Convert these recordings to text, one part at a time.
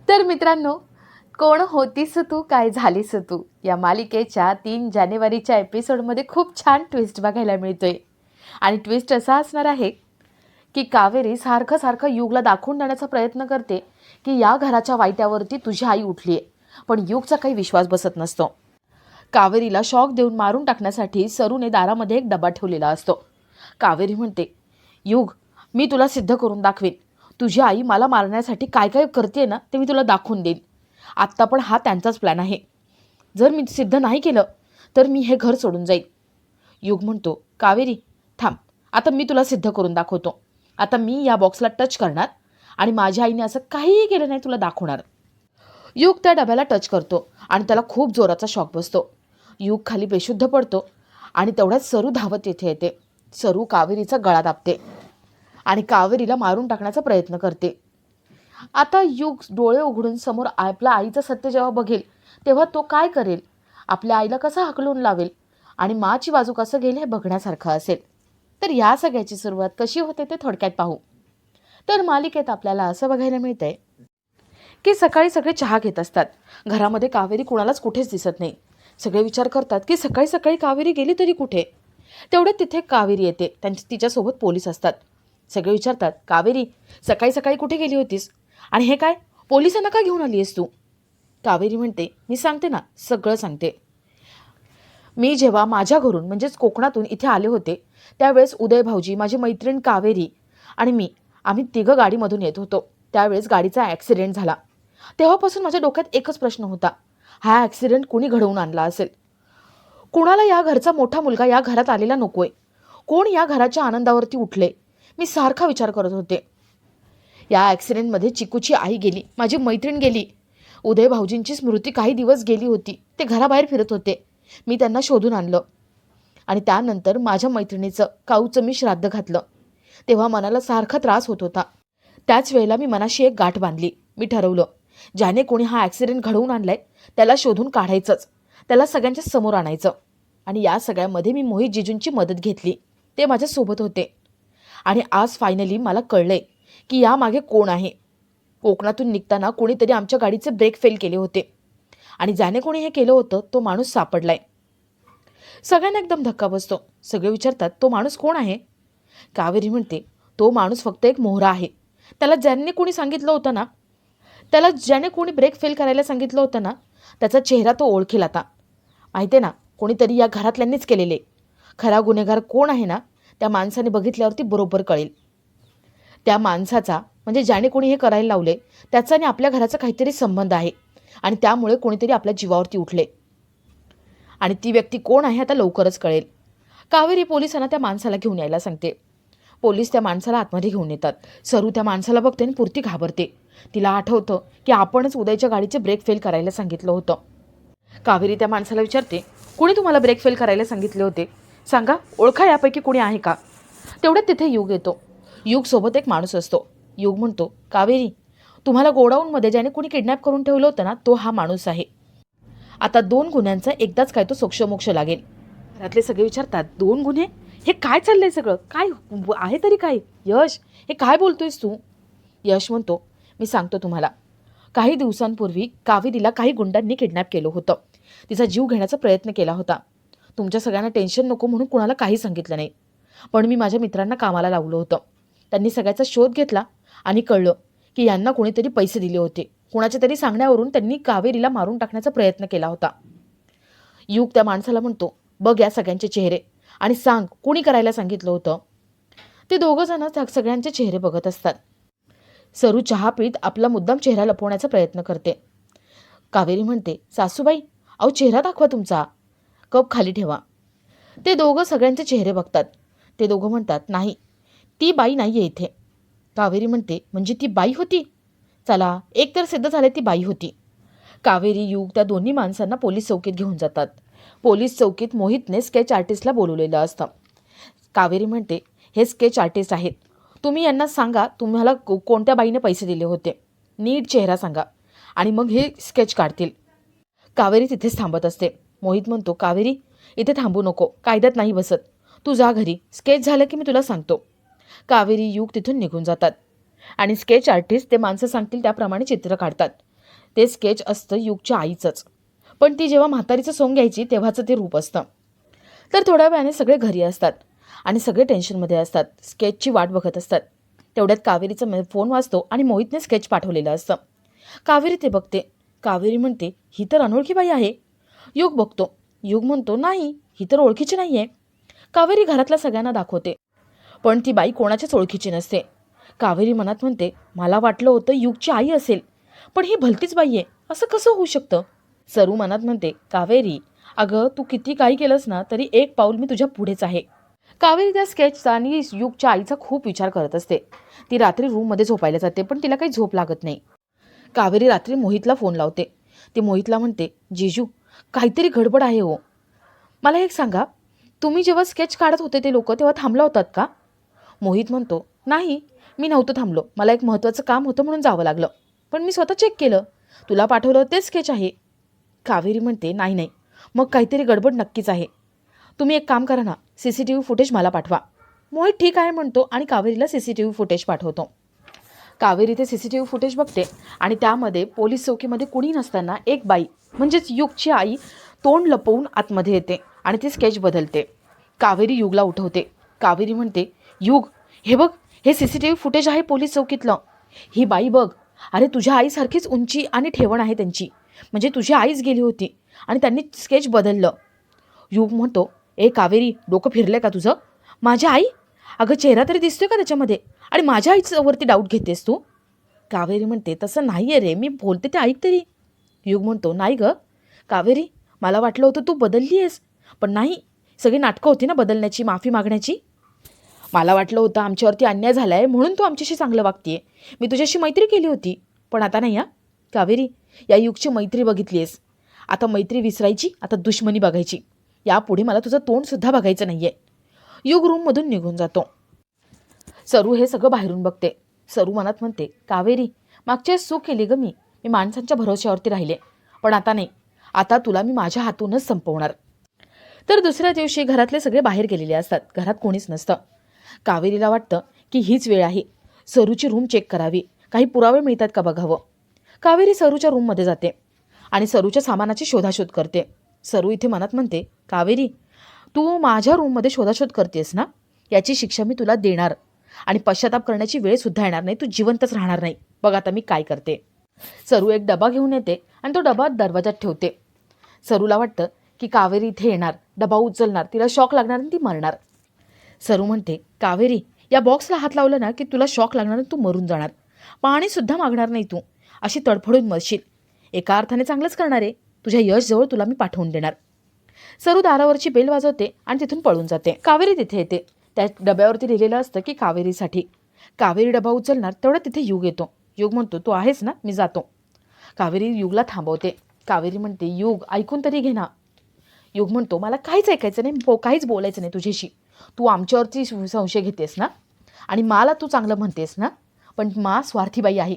तर मित्रांनो, कोण होतीस तू काय झालीस तू या मालिकेच्या 3 जानेवारीच्या एपिसोडमध्ये खूप छान ट्विस्ट बघायला मिळतोय. आणि ट्विस्ट असा असणार आहे की कावेरी सारखं सारखं युगला दाखवून देण्याचा प्रयत्न करते की या घराच्या वाईट्यावरती तुझी आई उठली आहे. पण युगचा काही विश्वास बसत नसतो. कावेरीला शॉक देऊन मारून टाकण्यासाठी सरूने दारामध्ये एक डबा ठेवलेला असतो. कावेरी म्हणते, युग, मी तुला सिद्ध करून दाखवेन. तुझी आई मला मारण्यासाठी काय काय करते ना ते मी तुला दाखवून देईन. आत्ता पण हा त्यांचाच प्लॅन आहे. जर मी सिद्ध नाही केलं तर मी हे घर सोडून जाईन. युग म्हणतो, कावेरी थांब, आता मी तुला सिद्ध करून दाखवतो. आता मी या बॉक्सला टच करणार आणि माझ्या आईने असं काहीही केलं नाही तुला दाखवणार. युग त्या डब्याला टच करतो आणि त्याला खूप जोराचा शॉक बसतो. युग खाली बेशुद्ध पडतो आणि तेवढ्यात सरू धावत येथे येते. सरू कावेरीचा गळा दाबते आणि कावेरीला मारून टाकण्याचा प्रयत्न करते. आता युग डोळे उघडून समोर आपल्या आईचं सत्य जेव्हा बघेल तेव्हा तो काय करेल, आपल्या आईला कसं हकलून लावेल आणि माची बाजू कसं घेईल हे बघण्यासारखं असेल. तर या सगळ्याची सुरुवात कशी होते ते थोडक्यात पाहू. तर मालिकेत आपल्याला असं बघायला मिळतंय की सकाळी सगळे चहा घेत असतात. घरामध्ये कावेरी कुणालाच कुठेच दिसत नाही. सगळे विचार करतात की सकाळी सकाळी कावेरी गेली तरी कुठे. तेवढ्यात तिथे कावेरी येते. तिच्यासोबत पोलीस असतात. सगळे विचारतात, कावेरी सकाळी सकाळी कुठे गेली होतीस आणि हे काय पोलिसांना का घेऊन आली आहेस तू. कावेरी म्हणते, मी सांगते ना, सगळं सांगते. मी जेव्हा माझ्या घरून म्हणजेच कोकणातून इथे आले होते त्यावेळेस उदय भाऊजी, माझी मैत्रीण कावेरी आणि आम्ही तिघं गाडीमधून येत होतो. त्यावेळेस गाडीचा ॲक्सिडेंट झाला. तेव्हापासून माझ्या डोक्यात एकच प्रश्न होता, हा ॲक्सिडेंट कुणी घडवून आणला असेल. कुणाला या घरचा मोठा मुलगा या घरात आलेला नकोय. कोण या घराच्या आनंदावरती उठले, मी सारखा विचार करत होते. या ॲक्सिडेंटमध्ये चिकूची आई गेली, माझी मैत्रीण गेली, उदय भाऊजींची स्मृती काही दिवस गेली होती. ते घराबाहेर फिरत होते. मी त्यांना शोधून आणलं आणि त्यानंतर माझ्या मैत्रिणीचं काऊचं मी श्राद्ध घातलं. तेव्हा मनाला सारखा त्रास होत होता. त्याच वेळेला मी मनाशी एक गाठ बांधली. मी ठरवलं, ज्याने कोणी हा ॲक्सिडेंट घडवून आणलाय त्याला शोधून काढायचंच, त्याला सगळ्यांच्या समोर आणायचं. आणि या सगळ्यामध्ये मी मोहित जिजूंची मदत घेतली. ते माझ्यासोबत होते. आणि आज फायनली मला कळलंय की यामागे कोण आहे. कोकणातून निघताना कोणीतरी आमच्या गाडीचे ब्रेक फेल केले होते आणि ज्याने कोणी हे केलं होतं तो माणूस सापडलाय. सगळ्यांना एकदम धक्का बसतो. सगळे विचारतात, तो माणूस कोण आहे. कावेरी म्हणते, तो माणूस फक्त एक मोहरा आहे. ज्याने कोणी ब्रेक फेल करायला सांगितलं होतं ना त्याचा चेहरा तो ओळखेल आता. माहिती आहे ना, कोणीतरी या घरातल्यांनीच केलेले. खरा गुन्हेगार कोण आहे ना त्या माणसाने बघितल्यावरती बरोबर कळेल. त्या माणसाचा म्हणजे ज्याने कोणी हे करायला लावले त्याचा आणि आपल्या घराचा काहीतरी संबंध आहे आणि त्यामुळे कोणीतरी आपल्या जीवावरती उठले आणि ती व्यक्ती कोण आहे आता लवकरच कळेल. कावेरी पोलिसांना त्या माणसाला घेऊन यायला सांगते. पोलीस त्या माणसाला आतमध्ये घेऊन येतात. सरू त्या माणसाला बघते आणि पुरती घाबरते. तिला आठवतं की आपणच उदयच्या गाडीचे ब्रेक फेल करायला सांगितलं होतं. कावेरी त्या माणसाला विचारते, कोणी तुम्हाला ब्रेक फेल करायला सांगितले होते, सांगा, ओळखा यापैकी कोणी आहे का. तेवढ्यात तिथे युग येतो. युग सोबत एक माणूस असतो. युग म्हणतो, कावेरी, तुम्हाला गोडाऊनमध्ये ज्याने कोणी किडनॅप करून ठेवलं होतं ना तो हा माणूस आहे. आता 2 गुन्ह्यांचा एकदाच काय तो सोक्षमोक्ष लागेल. घरातले सगळे विचारतात, 2 गुन्हे, हे काय चाललंय सगळं, काय आहे तरी काय. यश, हे काय बोलतोयस तू. यश म्हणतो, मी सांगतो तुम्हाला. काही दिवसांपूर्वी कावेरीला काही गुंडांनी किडनॅप केलं होतं. तिचा जीव घेण्याचा प्रयत्न केला होता. तुमच्या सगळ्यांना टेन्शन नको म्हणून कुणाला काही सांगितलं नाही. पण मी माझ्या मित्रांना कामाला लावलं होतं. त्यांनी सगळ्याचा शोध घेतला आणि कळलं की यांना कोणीतरी पैसे दिले होते. कोणाच्या तरी सांगण्यावरून त्यांनी कावेरीला मारून टाकण्याचा प्रयत्न केला होता. युग त्या माणसाला म्हणतो, बघ या सगळ्यांचे चेहरे आणि सांग कोणी करायला सांगितलं होतं. ते दोघं जण सगळ्यांचे चेहरे बघत असतात. सरू चहा पीत आपला मुद्दाम चेहरा लपवण्याचा प्रयत्न करते. कावेरी म्हणते, सासूबाई, अहो चेहरा दाखवा तुमचा, कप खाली ठेवा. ते दोघं सगळ्यांचे चेहरे बघतात. ते दोघं म्हणतात, नाही, ती बाई नाही आहे इथे. कावेरी म्हणते, म्हणजे ती बाई होती. चला, एक तर सिद्ध झाले ती बाई होती. कावेरी, युग त्या दोन्ही माणसांना पोलीस चौकीत घेऊन जातात. पोलीस चौकीत मोहितने स्केच आर्टिस्टला बोलवलेलं असतं. कावेरी म्हणते, हे स्केच आर्टिस्ट आहेत. तुम्ही यांना सांगा तुम्हाला कोणत्या बाईने पैसे दिले होते. नीट चेहरा सांगा आणि मग हे स्केच काढतील. कावेरी तिथेच थांबत असते. मोहित म्हणतो, कावेरी, इथे थांबू नको, कायद्यात नाही बसत. तू जा घरी, स्केच झालं की मी तुला सांगतो. कावेरी, युग तिथून निघून जातात आणि स्केच आर्टिस्ट ते माणसं सांगतील त्याप्रमाणे चित्र काढतात. ते स्केच असतं युगच्या आईचंच, पण ती जेव्हा म्हातारीचं सोंग घ्यायची तेव्हाचं ते रूप असतं. तर थोड्या वेळाने सगळे घरी असतात आणि सगळे टेन्शनमध्ये असतात, स्केचची वाट बघत असतात. तेवढ्यात कावेरीचा फोन वाजतो आणि मोहितने स्केच पाठवलेलं असतं. कावेरी ते बघते. कावेरी म्हणते, ही तर अनोळखी बाई आहे. युग बघतो. युग म्हणतो, नाही, ही तर ओळखीची नाही आहे. कावेरी घरातल्या सगळ्यांना दाखवते, पण ती बाई कोणाच्याच ओळखीची नसते. कावेरी मनात म्हणते, मला वाटलं होतं युगची आई असेल, पण ही भलतीच बाई आहे, असं कसं होऊ शकतं. सरू मनात म्हणते, कावेरी, अगं तू किती काही केलंस ना तरी एक पाऊल मी तुझ्या पुढेच आहे. कावेरी त्या स्केचचा आणि युगच्या आईचा खूप विचार करत असते. ती रात्री रूममध्ये झोपायला जाते, पण तिला काही झोप लागत नाही. कावेरी रात्री मोहितला फोन लावते. ती मोहितला म्हणते, जीजू, काहीतरी गडबड आहे हो. मला एक सांगा, तुम्ही जेव्हा स्केच काढत होते ते लोक तेव्हा थांबला होतात का? मोहित म्हणतो, नाही, मी नव्हतं थांबलो. मला एक महत्त्वाचं काम होतं म्हणून जावं लागलं. पण मी स्वतः चेक केलं. तुला पाठवलं तेच स्केच आहे. कावेरी म्हणते, नाही नाही, मग काहीतरी गडबड नक्कीच आहे. तुम्ही एक काम करा ना, CCTV फुटेज मला पाठवा. मोहित ठीक आहे म्हणतो आणि कावेरीला CCTV फुटेज पाठवतो. कावेरी ते CCTV फुटेज बघते आणि त्यामध्ये पोलीस चौकीमध्ये कुणी नसताना एक बाई म्हणजेच युगची आई तोंड लपवून आतमध्ये येते आणि ती स्केच बदलते. कावेरी युगला उठवते. कावेरी म्हणते, युग, हे बघ, हे CCTV फुटेज आहे पोलीस चौकीतलं. ही बाई बघ, अरे तुझ्या आईसारखीच उंची आणि ठेवण आहे त्यांची, म्हणजे तुझी आईच गेली होती आणि त्यांनी स्केच बदललं. युग म्हणतो, ए कावेरी, डोकं फिरलं का तुझं? माझी आई? अगं चेहरा तरी दिसतोय का त्याच्यामध्ये, आणि माझ्या आईच्यावरती डाऊट घेतेस तू? कावेरी म्हणते, तसं नाही आहे रे, मी बोलते ते ऐक तरी. युग म्हणतो, नाही गं कावेरी, मला वाटलं होतं तू बदलली आहेस, पण नाही, सगळी नाटकं होती ना बदलण्याची, माफी मागण्याची. मला वाटलं होतं आमच्यावरती अन्याय झाला आहे म्हणून तू आमच्याशी चांगलं वागतीये. मी तुझ्याशी मैत्री केली होती, पण आता नाही. कावेरी, या युगची मैत्री बघितली आहेस, आता मैत्री विसरायची, आता दुश्मनी बघायची. यापुढे मला तुझं तोंडसुद्धा बघायचं नाही आहे. युग रूममधून निघून जातो. सरू हे सगळं बाहेरून बघते. सरू मनात म्हणते, कावेरी, मागच्या वेळेस चूक केली गं मी माणसांच्या भरोश्यावरती राहिले, पण आता नाही, आता तुला मी माझ्या हातूनच संपवणार. तर दुसऱ्या दिवशी घरातले सगळे बाहेर गेलेले असतात, घरात कोणीच नसतं. कावेरीला वाटतं की हीच वेळ आहे, सरूची रूम चेक करावी, काही पुरावे मिळतात का बघावं. कावेरी सरूच्या रूममध्ये जाते आणि सरूच्या सामानाची शोधाशोध करते. सरू इथे मनात म्हणते, कावेरी, तू माझ्या रूममध्ये शोधाशोध करतेस ना, याची शिक्षा मी तुला देणार आणि पश्चाताप करण्याची वेळसुद्धा येणार नाही, तू जिवंतच राहणार नाही. बघ आता मी काय करते. सरू एक डबा घेऊन येते आणि तो डबा दरवाजात ठेवते. सरूला वाटतं की कावेरी इथे येणार, डबा उचलणार, तिला शॉक लागणार आणि ती मरणार. सरू म्हणते, कावेरी, या बॉक्सला हात लावलं ना की तुला शॉक लागणार आणि तू मरून जाणार. पाणीसुद्धा मागणार नाही तू, अशी तडफडून मरशील. एका अर्थाने चांगलंच करणार आहे, तुझ्या यशजवळ तुला मी पाठवून देणार. सरू दारावरची बेल वाजवते आणि तिथून पळून जाते. कावेरी तिथे येते. त्या डब्यावरती लिहिलेलं असतं की कावेरीसाठी. कावेरी डबा उचलणार तेवढा तिथे युग येतो. युग म्हणतो, तू आहेस ना, मी जातो. कावेरी युगला थांबवते. कावेरी म्हणते, युग, ऐकून तरी घे ना. युग म्हणतो, मला काहीच ऐकायचं नाही, काहीच बोलायचं नाही तुझ्याशी. तू आमच्यावरती संशय घेतेस ना, आणि मला तू चांगलं म्हणतेस ना, पण मा स्वार्थी बाई आहे,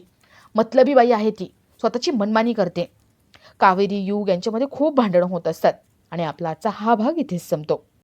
मतलबी बाई आहे, ती स्वतःची मनमानी करते. कावेरी युग यांच्यामध्ये खूप भांडणं होत असतात आणि आपला आजचा हा भाग इथेच संपतो.